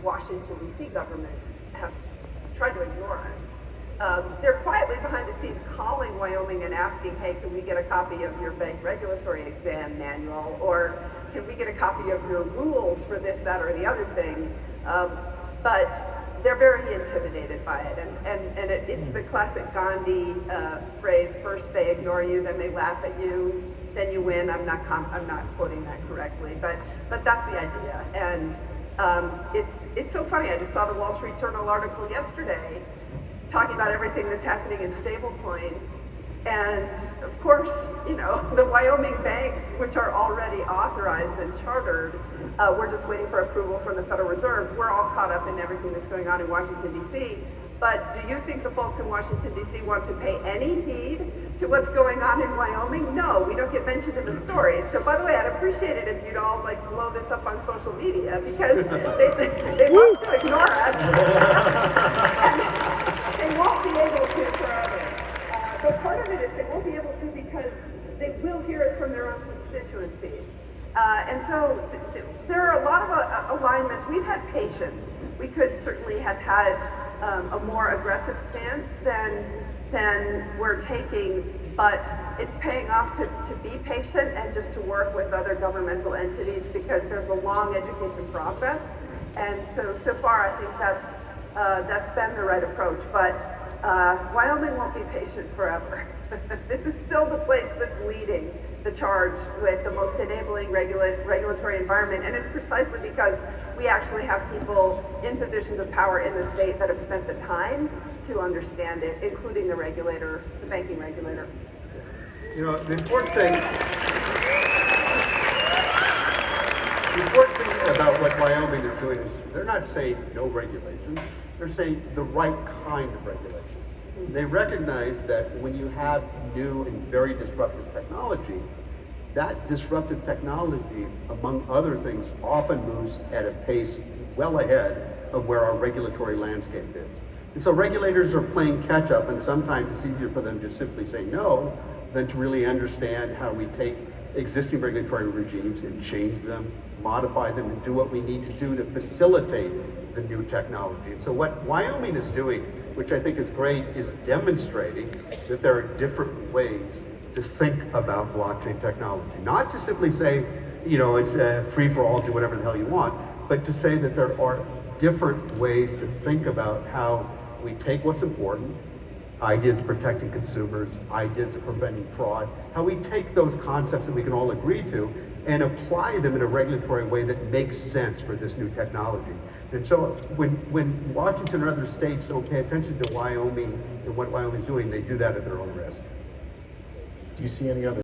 Washington, D.C. government have tried to ignore us. They're quietly behind the scenes calling Wyoming and asking, hey, can we get a copy of your bank regulatory exam manual? Or can we get a copy of your rules for this, that, or the other thing? But they're very intimidated by it. And it's the classic Gandhi phrase, first they ignore you, then they laugh at you, then you win. I'm not quoting that correctly, but that's the idea. And it's so funny. I just saw the Wall Street Journal article yesterday talking about everything that's happening in stablecoins. And of course, you know, the Wyoming banks, which are already authorized and chartered, we're just waiting for approval from the Federal Reserve. We're all caught up in everything that's going on in Washington, D.C. But do you think the folks in Washington, D.C. want to pay any heed to what's going on in Wyoming? No, we don't get mentioned in the stories. So by the way, I'd appreciate it if you'd all like blow this up on social media, because they love to ignore us. And they won't be able to forever. But part of it is they won't be able to because they will hear it from their own constituencies. And so there are a lot of alignments. We've had patience. We could certainly have had a more aggressive stance than we're taking, but it's paying off to be patient and just to work with other governmental entities, because there's a long education process. And so far I think that's been the right approach. But Wyoming won't be patient forever. This is still the place that's leading the charge with the most enabling regulatory environment, and it's precisely because we actually have people in positions of power in the state that have spent the time to understand it, including the regulator, the banking regulator. You know, the important thing about what Wyoming is doing is they're not saying no regulation, they're saying the right kind of regulation. They recognize that when you have new and very disruptive technology, that disruptive technology, among other things, often moves at a pace well ahead of where our regulatory landscape is. And so regulators are playing catch up, and sometimes it's easier for them to simply say no than to really understand how we take existing regulatory regimes and change them, modify them, and do what we need to do to facilitate the new technology. And so what Wyoming is doing, which I think is great, is demonstrating that there are different ways to think about blockchain technology. Not to simply say, you know, it's free for all, do whatever the hell you want, but to say that there are different ways to think about how we take what's important, ideas of protecting consumers, ideas of preventing fraud, how we take those concepts that we can all agree to and apply them in a regulatory way that makes sense for this new technology. And so when Washington or other states don't pay attention to Wyoming and what Wyoming is doing, they do that at their own risk. Do you see any other